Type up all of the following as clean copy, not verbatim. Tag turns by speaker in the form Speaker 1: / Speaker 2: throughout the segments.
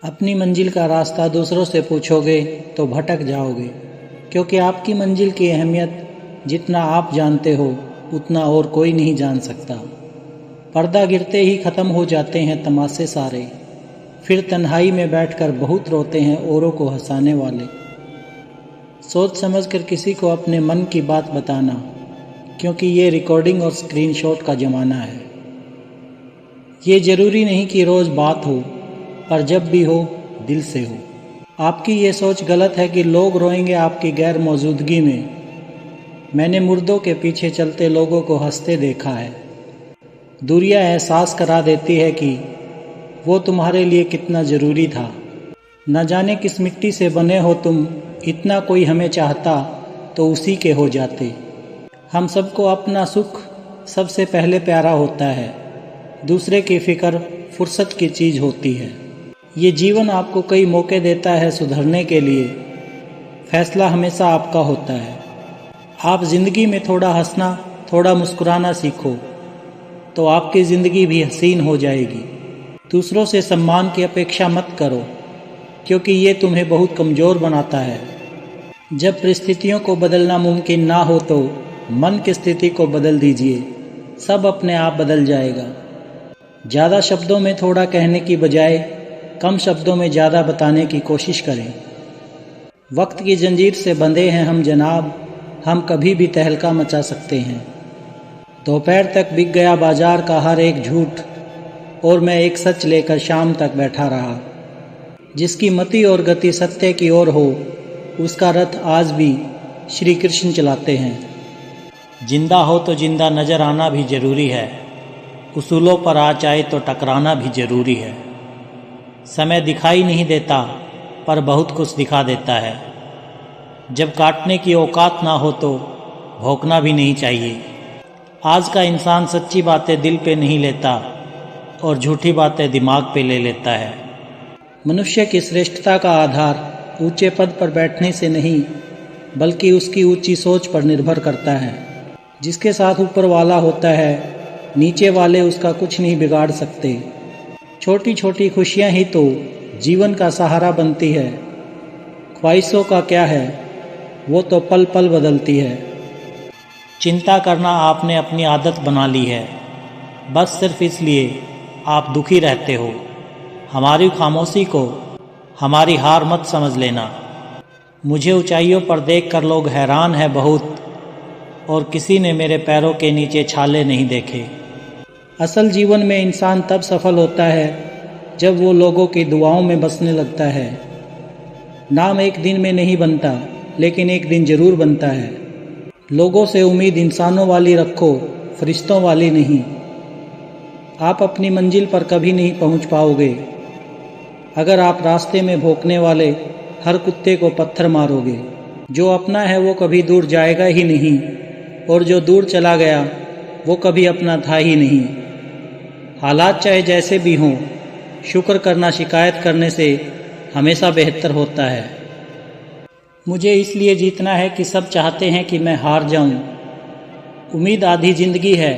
Speaker 1: अपनी मंजिल का रास्ता दूसरों से पूछोगे तो भटक जाओगे, क्योंकि आपकी मंजिल की अहमियत जितना आप जानते हो उतना और कोई नहीं जान सकता। पर्दा गिरते ही ख़त्म हो जाते हैं तमाशे सारे, फिर तन्हाई में बैठकर बहुत रोते हैं औरों को हंसाने वाले। सोच समझकर किसी को अपने मन की बात बताना, क्योंकि ये रिकॉर्डिंग और स्क्रीनशॉट का ज़माना है। ये ज़रूरी नहीं कि रोज़ बात हो, पर जब भी हो दिल से हो। आपकी ये सोच गलत है कि लोग रोएंगे आपकी गैर मौजूदगी में। मैंने मुर्दों के पीछे चलते लोगों को हंसते देखा है। दूरियां एहसास करा देती है कि वो तुम्हारे लिए कितना ज़रूरी था। न जाने किस मिट्टी से बने हो तुम, इतना कोई हमें चाहता तो उसी के हो जाते। हम सबको अपना सुख सबसे पहले प्यारा होता है, दूसरे की फ़िक्र फुर्सत की चीज़ होती है। ये जीवन आपको कई मौके देता है सुधरने के लिए, फैसला हमेशा आपका होता है। आप ज़िंदगी में थोड़ा हंसना, थोड़ा मुस्कुराना सीखो तो आपकी ज़िंदगी भी हसीन हो जाएगी। दूसरों से सम्मान की अपेक्षा मत करो, क्योंकि ये तुम्हें बहुत कमज़ोर बनाता है। जब परिस्थितियों को बदलना मुमकिन ना हो तो मन की स्थिति को बदल दीजिए, सब अपने आप बदल जाएगा। ज़्यादा शब्दों में थोड़ा कहने की बजाय कम शब्दों में ज़्यादा बताने की कोशिश करें। वक्त की जंजीर से बंधे हैं हम जनाब, हम कभी भी तहलका मचा सकते हैं। दोपहर तक बिक गया बाजार का हर एक झूठ, और मैं एक सच लेकर शाम तक बैठा रहा। जिसकी मति और गति सत्य की ओर हो, उसका रथ आज भी श्री कृष्ण चलाते हैं। जिंदा हो तो जिंदा नज़र आना भी ज़रूरी है, उसूलों पर आ जाए तो टकराना भी ज़रूरी है। समय दिखाई नहीं देता, पर बहुत कुछ दिखा देता है। जब काटने की औकात ना हो तो भौंकना भी नहीं चाहिए। आज का इंसान सच्ची बातें दिल पे नहीं लेता और झूठी बातें दिमाग पे ले लेता है। मनुष्य की श्रेष्ठता का आधार ऊंचे पद पर बैठने से नहीं, बल्कि उसकी ऊंची सोच पर निर्भर करता है। जिसके साथ ऊपर वाला होता है, नीचे वाले उसका कुछ नहीं बिगाड़ सकते। छोटी छोटी खुशियां ही तो जीवन का सहारा बनती है। ख्वाहिशों का क्या है, वो तो पल पल बदलती है। चिंता करना आपने अपनी आदत बना ली है, बस सिर्फ इसलिए आप दुखी रहते हो। हमारी खामोशी को हमारी हार मत समझ लेना। मुझे ऊंचाइयों पर देखकर लोग हैरान हैं बहुत, और किसी ने मेरे पैरों के नीचे छाले नहीं देखे। असल जीवन में इंसान तब सफल होता है जब वो लोगों की दुआओं में बसने लगता है। नाम एक दिन में नहीं बनता, लेकिन एक दिन जरूर बनता है। लोगों से उम्मीद इंसानों वाली रखो, फरिश्तों वाली नहीं। आप अपनी मंजिल पर कभी नहीं पहुंच पाओगे अगर आप रास्ते में भौंकने वाले हर कुत्ते को पत्थर मारोगे। जो अपना है वो कभी दूर जाएगा ही नहीं, और जो दूर चला गया वो कभी अपना था ही नहीं। हालात चाहे जैसे भी हों, शुक्र करना शिकायत करने से हमेशा बेहतर होता है। मुझे इसलिए जीतना है कि सब चाहते हैं कि मैं हार जाऊं। उम्मीद आधी जिंदगी है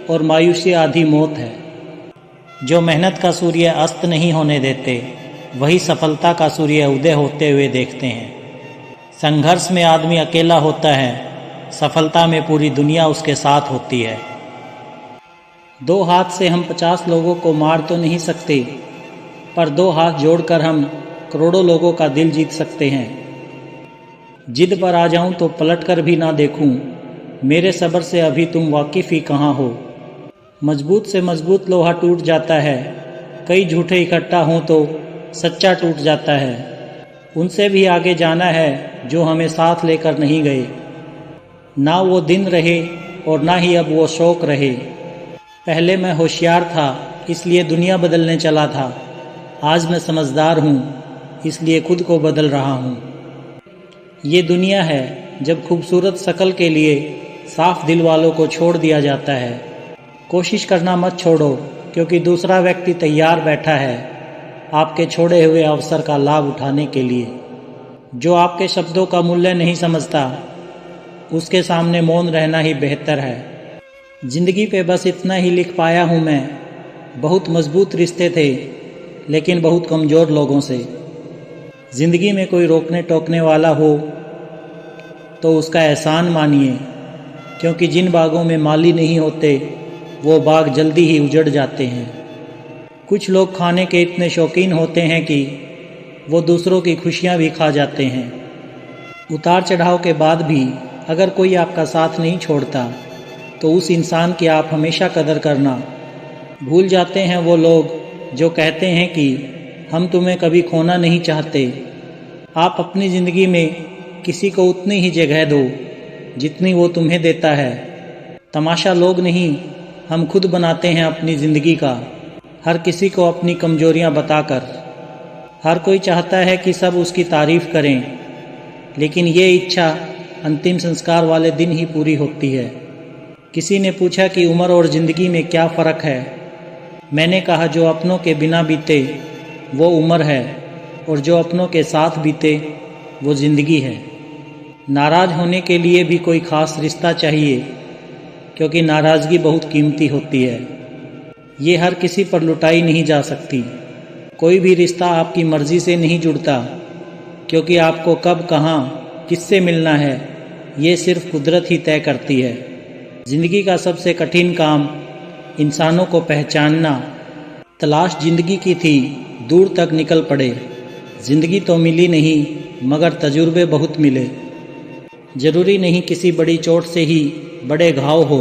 Speaker 1: और मायूसी आधी मौत है। जो मेहनत का सूर्य अस्त नहीं होने देते, वही सफलता का सूर्य उदय होते हुए देखते हैं। संघर्ष में आदमी अकेला होता है, सफलता में पूरी दुनिया उसके साथ होती है। 2 हाथ से हम 50 लोगों को मार तो नहीं सकते, पर 2 हाथ जोड़कर हम करोड़ों लोगों का दिल जीत सकते हैं। जिद पर आ जाऊं तो पलटकर भी ना देखूं, मेरे सब्र से अभी तुम वाकिफ ही कहाँ हो। मजबूत से मजबूत लोहा टूट जाता है, कई झूठे इकट्ठा हों तो सच्चा टूट जाता है। उनसे भी आगे जाना है जो हमें साथ लेकर नहीं गए। ना वो दिन रहे और ना ही अब वो शौक रहे। पहले मैं होशियार था, इसलिए दुनिया बदलने चला था। आज मैं समझदार हूँ, इसलिए खुद को बदल रहा हूँ। ये दुनिया है जब खूबसूरत शक्ल के लिए साफ दिल वालों को छोड़ दिया जाता है। कोशिश करना मत छोड़ो, क्योंकि दूसरा व्यक्ति तैयार बैठा है आपके छोड़े हुए अवसर का लाभ उठाने के लिए। जो आपके शब्दों का मूल्य नहीं समझता, उसके सामने मौन रहना ही बेहतर है। जिंदगी पे बस इतना ही लिख पाया हूँ मैं। बहुत मजबूत रिश्ते थे, लेकिन बहुत कमज़ोर लोगों से। ज़िंदगी में कोई रोकने टोकने वाला हो तो उसका एहसान मानिए, क्योंकि जिन बागों में माली नहीं होते वो बाग जल्दी ही उजड़ जाते हैं। कुछ लोग खाने के इतने शौकीन होते हैं कि वो दूसरों की खुशियाँ भी खा जाते हैं। उतार चढ़ाव के बाद भी अगर कोई आपका साथ नहीं छोड़ता तो उस इंसान की आप हमेशा कदर करना। भूल जाते हैं वो लोग जो कहते हैं कि हम तुम्हें कभी खोना नहीं चाहते। आप अपनी ज़िंदगी में किसी को उतनी ही जगह दो जितनी वो तुम्हें देता है। तमाशा लोग नहीं, हम खुद बनाते हैं अपनी ज़िंदगी का, हर किसी को अपनी कमजोरियां बताकर। हर कोई चाहता है कि सब उसकी तारीफ़ करें, लेकिन ये इच्छा अंतिम संस्कार वाले दिन ही पूरी होती है। किसी ने पूछा कि उम्र और ज़िंदगी में क्या फ़र्क है। मैंने कहा, जो अपनों के बिना बीते वो उम्र है, और जो अपनों के साथ बीते वो ज़िंदगी है। नाराज़ होने के लिए भी कोई ख़ास रिश्ता चाहिए, क्योंकि नाराज़गी बहुत कीमती होती है। ये हर किसी पर लुटाई नहीं जा सकती। कोई भी रिश्ता आपकी मर्ज़ी से नहीं जुड़ता, क्योंकि आपको कब कहाँ किससे मिलना है ये सिर्फ कुदरत ही तय करती है। ज़िंदगी का सबसे कठिन काम इंसानों को पहचानना। तलाश ज़िंदगी की थी, दूर तक निकल पड़े। ज़िंदगी तो मिली नहीं, मगर तजुर्बे बहुत मिले। ज़रूरी नहीं किसी बड़ी चोट से ही बड़े घाव हो,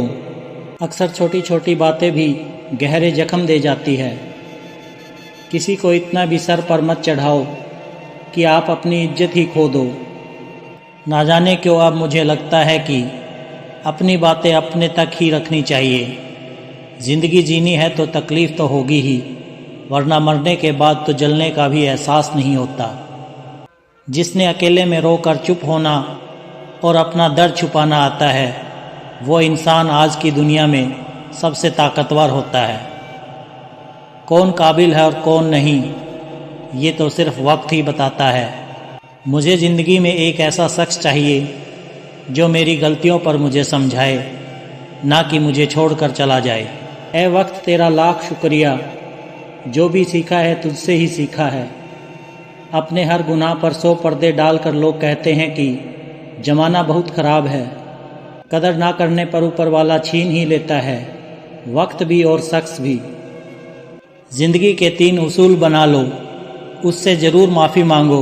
Speaker 1: अक्सर छोटी छोटी बातें भी गहरे जख्म दे जाती है। किसी को इतना भी सर पर मत चढ़ाओ कि आप अपनी इज्जत ही खो दो। ना जाने क्यों अब मुझे लगता है कि अपनी बातें अपने तक ही रखनी चाहिए। ज़िंदगी जीनी है तो तकलीफ़ तो होगी ही, वरना मरने के बाद तो जलने का भी एहसास नहीं होता। जिसने अकेले में रोकर चुप होना और अपना दर्द छुपाना आता है, वो इंसान आज की दुनिया में सबसे ताकतवर होता है। कौन काबिल है और कौन नहीं, ये तो सिर्फ वक्त ही बताता है। मुझे ज़िंदगी में एक ऐसा शख्स चाहिए जो मेरी गलतियों पर मुझे समझाए, ना कि मुझे छोड़कर चला जाए। ऐ वक्त तेरा लाख शुक्रिया, जो भी सीखा है तुझसे ही सीखा है। अपने हर गुनाह पर 100 पर्दे डालकर लोग कहते हैं कि ज़माना बहुत ख़राब है। कदर ना करने पर ऊपर वाला छीन ही लेता है, वक्त भी और शख्स भी। ज़िंदगी के 3 उसूल बना लो, उससे ज़रूर माफ़ी मांगो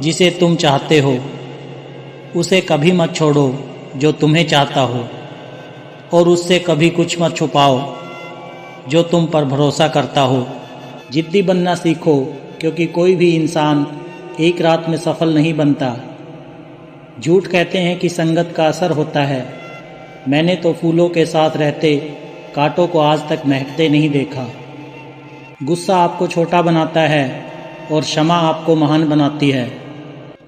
Speaker 1: जिसे तुम चाहते हो। उसे कभी मत छोड़ो जो तुम्हें चाहता हो, और उससे कभी कुछ मत छुपाओ जो तुम पर भरोसा करता हो। जिद्दी बनना सीखो, क्योंकि कोई भी इंसान एक रात में सफल नहीं बनता। झूठ कहते हैं कि संगत का असर होता है। मैंने तो फूलों के साथ रहते कांटों को आज तक महकते नहीं देखा। गुस्सा आपको छोटा बनाता है और क्षमा आपको महान बनाती है।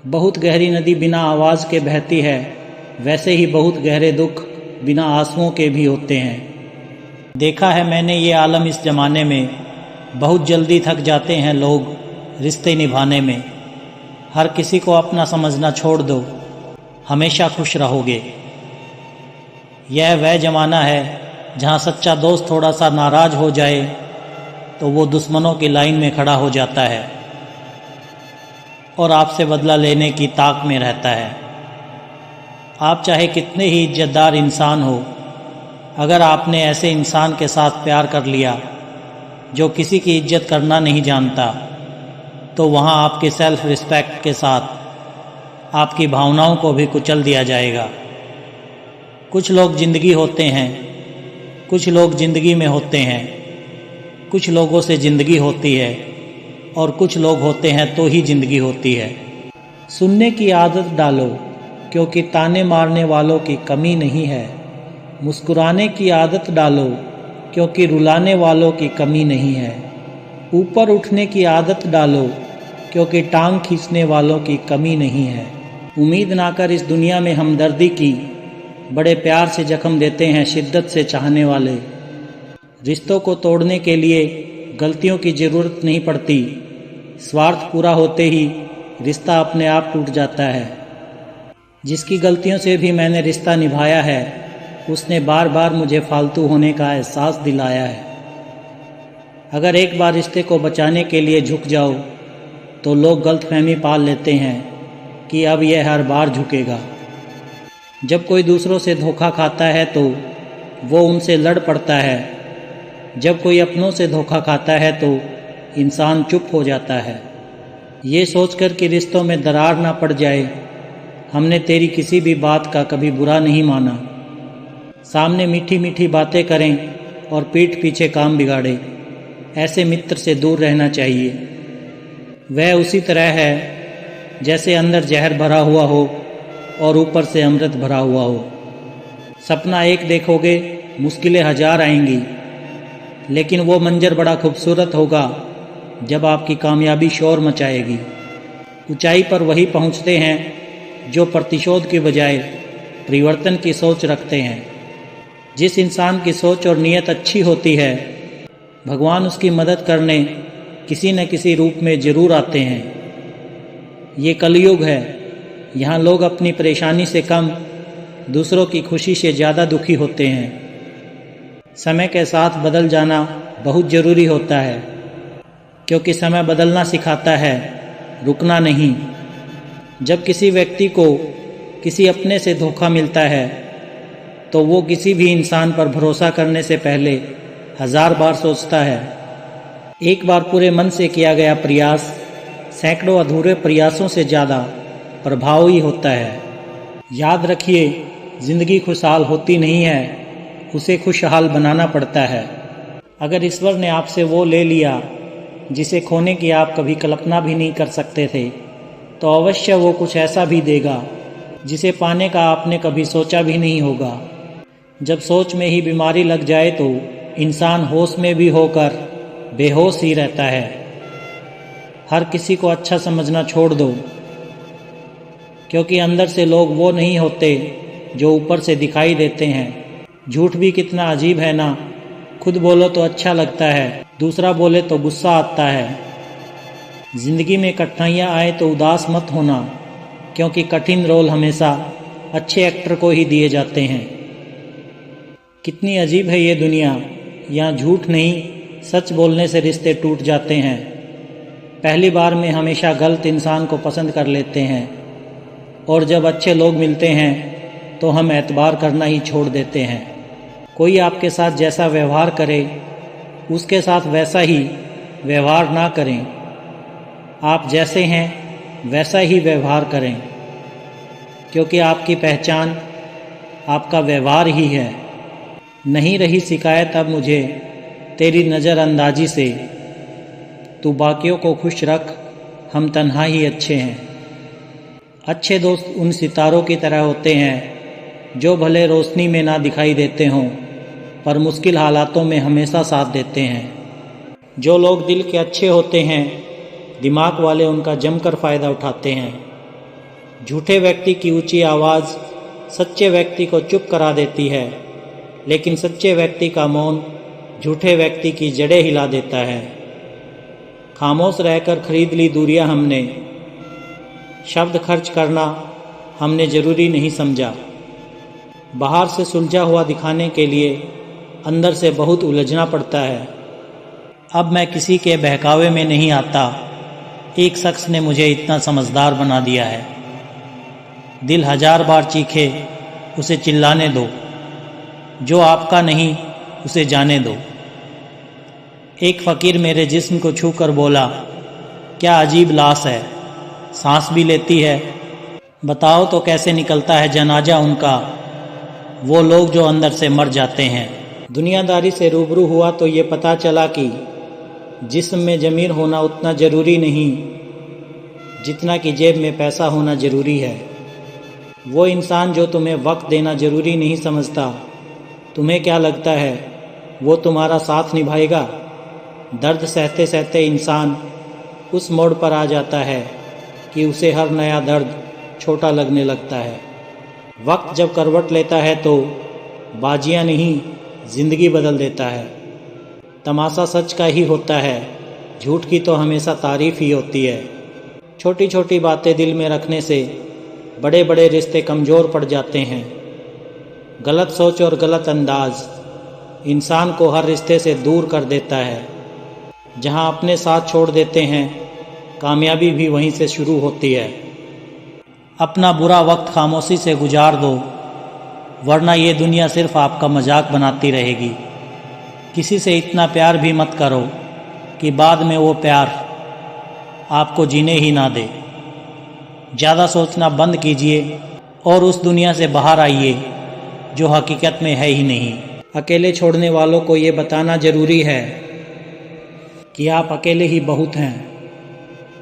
Speaker 1: बहुत गहरी नदी बिना आवाज़ के बहती है, वैसे ही बहुत गहरे दुख बिना आंसुओं के भी होते हैं। देखा है मैंने ये आलम इस ज़माने में, बहुत जल्दी थक जाते हैं लोग रिश्ते निभाने में। हर किसी को अपना समझना छोड़ दो, हमेशा खुश रहोगे। यह वह ज़माना है जहाँ सच्चा दोस्त थोड़ा सा नाराज़ हो जाए तो वो दुश्मनों की लाइन में खड़ा हो जाता है और आपसे बदला लेने की ताक में रहता है। आप चाहे कितने ही इज्जतदार इंसान हो, अगर आपने ऐसे इंसान के साथ प्यार कर लिया जो किसी की इज्जत करना नहीं जानता, तो वहाँ आपके सेल्फ रिस्पेक्ट के साथ आपकी भावनाओं को भी कुचल दिया जाएगा। कुछ लोग ज़िंदगी होते हैं, कुछ लोग ज़िंदगी में होते हैं, कुछ लोगों से ज़िंदगी होती है और कुछ लोग होते हैं तो ही ज़िंदगी होती है। सुनने की आदत डालो, क्योंकि ताने मारने वालों की कमी नहीं है। मुस्कुराने की आदत डालो, क्योंकि रुलाने वालों की कमी नहीं है। ऊपर उठने की आदत डालो, क्योंकि टांग खींचने वालों की कमी नहीं है। उम्मीद ना कर इस दुनिया में हमदर्दी की, बड़े प्यार से जख्म देते हैं शिद्दत से चाहने वाले। रिश्तों को तोड़ने के लिए गलतियों की ज़रूरत नहीं पड़ती, स्वार्थ पूरा होते ही रिश्ता अपने आप टूट जाता है। जिसकी गलतियों से भी मैंने रिश्ता निभाया है, उसने बार बार मुझे फालतू होने का एहसास दिलाया है। अगर एक बार रिश्ते को बचाने के लिए झुक जाओ तो लोग गलतफहमी पाल लेते हैं कि अब यह हर बार झुकेगा। जब कोई दूसरों से धोखा खाता है तो वो उनसे लड़ पड़ता है। जब कोई अपनों से धोखा खाता है तो इंसान चुप हो जाता है। ये सोचकर कि रिश्तों में दरार ना पड़ जाए, हमने तेरी किसी भी बात का कभी बुरा नहीं माना। सामने मीठी मीठी बातें करें और पीठ पीछे काम बिगाड़े, ऐसे मित्र से दूर रहना चाहिए। वह उसी तरह है जैसे अंदर जहर भरा हुआ हो और ऊपर से अमृत भरा हुआ हो। सपना एक देखोगे, मुश्किलें हजार आएंगी, लेकिन वो मंजर बड़ा खूबसूरत होगा जब आपकी कामयाबी शोर मचाएगी। ऊंचाई पर वही पहुंचते हैं जो प्रतिशोध के बजाय परिवर्तन की सोच रखते हैं। जिस इंसान की सोच और नीयत अच्छी होती है, भगवान उसकी मदद करने किसी न किसी रूप में जरूर आते हैं। ये कलयुग है, यहाँ लोग अपनी परेशानी से कम दूसरों की खुशी से ज़्यादा दुखी होते हैं। समय के साथ बदल जाना बहुत ज़रूरी होता है, क्योंकि समय बदलना सिखाता है, रुकना नहीं। जब किसी व्यक्ति को किसी अपने से धोखा मिलता है तो वो किसी भी इंसान पर भरोसा करने से पहले 1000 बार सोचता है। एक बार पूरे मन से किया गया प्रयास सैकड़ों अधूरे प्रयासों से ज़्यादा प्रभावी होता है। याद रखिए, ज़िंदगी खुशहाल होती नहीं है, उसे खुशहाल बनाना पड़ता है। अगर ईश्वर ने आपसे वो ले लिया जिसे खोने की आप कभी कल्पना भी नहीं कर सकते थे, तो अवश्य वो कुछ ऐसा भी देगा जिसे पाने का आपने कभी सोचा भी नहीं होगा। जब सोच में ही बीमारी लग जाए तो इंसान होश में भी होकर बेहोश ही रहता है। हर किसी को अच्छा समझना छोड़ दो, क्योंकि अंदर से लोग वो नहीं होते जो ऊपर से दिखाई देते हैं। झूठ भी कितना अजीब है ना, खुद बोलो तो अच्छा लगता है, दूसरा बोले तो गुस्सा आता है। जिंदगी में कठिनाइयाँ आए तो उदास मत होना, क्योंकि कठिन रोल हमेशा अच्छे एक्टर को ही दिए जाते हैं। कितनी अजीब है ये दुनिया, यहाँ झूठ नहीं सच बोलने से रिश्ते टूट जाते हैं। पहली बार में हमेशा गलत इंसान को पसंद कर लेते हैं, और जब अच्छे लोग मिलते हैं तो हम एतबार करना ही छोड़ देते हैं। कोई आपके साथ जैसा व्यवहार करे, उसके साथ वैसा ही व्यवहार ना करें। आप जैसे हैं वैसा ही व्यवहार करें, क्योंकि आपकी पहचान आपका व्यवहार ही है। नहीं रही शिकायत अब मुझे तेरी नज़रअंदाजी से, तू बाकियों को खुश रख, हम तन्हा ही अच्छे हैं। अच्छे दोस्त उन सितारों की तरह होते हैं जो भले रोशनी में ना दिखाई देते हों, पर मुश्किल हालातों में हमेशा साथ देते हैं। जो लोग दिल के अच्छे होते हैं, दिमाग वाले उनका जमकर फ़ायदा उठाते हैं। झूठे व्यक्ति की ऊंची आवाज़ सच्चे व्यक्ति को चुप करा देती है, लेकिन सच्चे व्यक्ति का मौन झूठे व्यक्ति की जड़ें हिला देता है। खामोश रहकर खरीद ली दूरियां हमने, शब्द खर्च करना हमने ज़रूरी नहीं समझा। बाहर से सुलझा हुआ दिखाने के लिए अंदर से बहुत उलझना पड़ता है। अब मैं किसी के बहकावे में नहीं आता, एक शख्स ने मुझे इतना समझदार बना दिया है। दिल 1000 बार चीखे, उसे चिल्लाने दो, जो आपका नहीं उसे जाने दो। एक फ़कीर मेरे जिस्म को छू कर बोला, क्या अजीब लाश है, सांस भी लेती है। बताओ तो कैसे निकलता है जनाजा उनका, वो लोग जो अंदर से मर जाते हैं। दुनियादारी से रूबरू हुआ तो ये पता चला कि जिस्म में ज़मीर होना उतना ज़रूरी नहीं जितना कि जेब में पैसा होना ज़रूरी है। वो इंसान जो तुम्हें वक्त देना ज़रूरी नहीं समझता, तुम्हें क्या लगता है वो तुम्हारा साथ निभाएगा? दर्द सहते सहते इंसान उस मोड़ पर आ जाता है कि उसे हर नया दर्द छोटा लगने लगता है। वक्त जब करवट लेता है तो बाजियां नहीं, ज़िंदगी बदल देता है। तमाशा सच का ही होता है, झूठ की तो हमेशा तारीफ ही होती है। छोटी छोटी बातें दिल में रखने से बड़े बड़े रिश्ते कमज़ोर पड़ जाते हैं। गलत सोच और गलत अंदाज इंसान को हर रिश्ते से दूर कर देता है। जहां अपने साथ छोड़ देते हैं, कामयाबी भी वहीं से शुरू होती है। अपना बुरा वक्त खामोशी से गुजार दो, वरना ये दुनिया सिर्फ आपका मजाक बनाती रहेगी। किसी से इतना प्यार भी मत करो कि बाद में वो प्यार आपको जीने ही ना दे। ज़्यादा सोचना बंद कीजिए और उस दुनिया से बाहर आइए जो हकीकत में है ही नहीं। अकेले छोड़ने वालों को ये बताना ज़रूरी है कि आप अकेले ही बहुत हैं।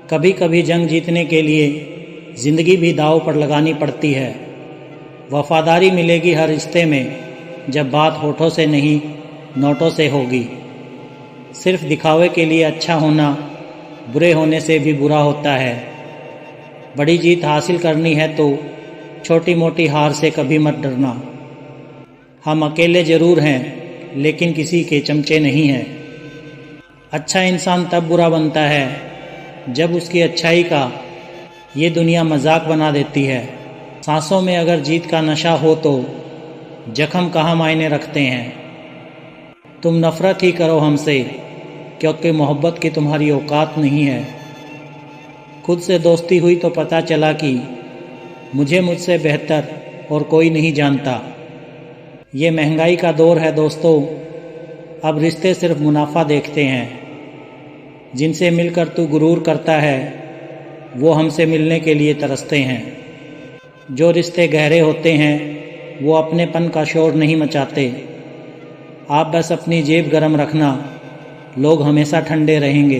Speaker 1: कभी कभी जंग जीतने के लिए ज़िंदगी भी दांव पर लगानी पड़ती है। वफादारी मिलेगी हर रिश्ते में जब बात होठों से नहीं नोटों से होगी। सिर्फ दिखावे के लिए अच्छा होना बुरे होने से भी बुरा होता है। बड़ी जीत हासिल करनी है तो छोटी मोटी हार से कभी मत डरना। हम अकेले ज़रूर हैं लेकिन किसी के चमचे नहीं हैं। अच्छा इंसान तब बुरा बनता है जब उसकी अच्छाई का ये दुनिया मजाक बना देती है। सांसों में अगर जीत का नशा हो तो जख्म कहाँ मायने रखते हैं। तुम नफ़रत ही करो हमसे क्योंकि मोहब्बत की तुम्हारी औकात नहीं है। खुद से दोस्ती हुई तो पता चला कि मुझसे बेहतर और कोई नहीं जानता। ये महंगाई का दौर है दोस्तों, अब रिश्ते सिर्फ मुनाफा देखते हैं। जिनसे मिलकर तू गुरूर करता है वो हमसे मिलने के लिए तरसते हैं। जो रिश्ते गहरे होते हैं वो अपनेपन का शोर नहीं मचाते। आप बस अपनी जेब गरम रखना, लोग हमेशा ठंडे रहेंगे।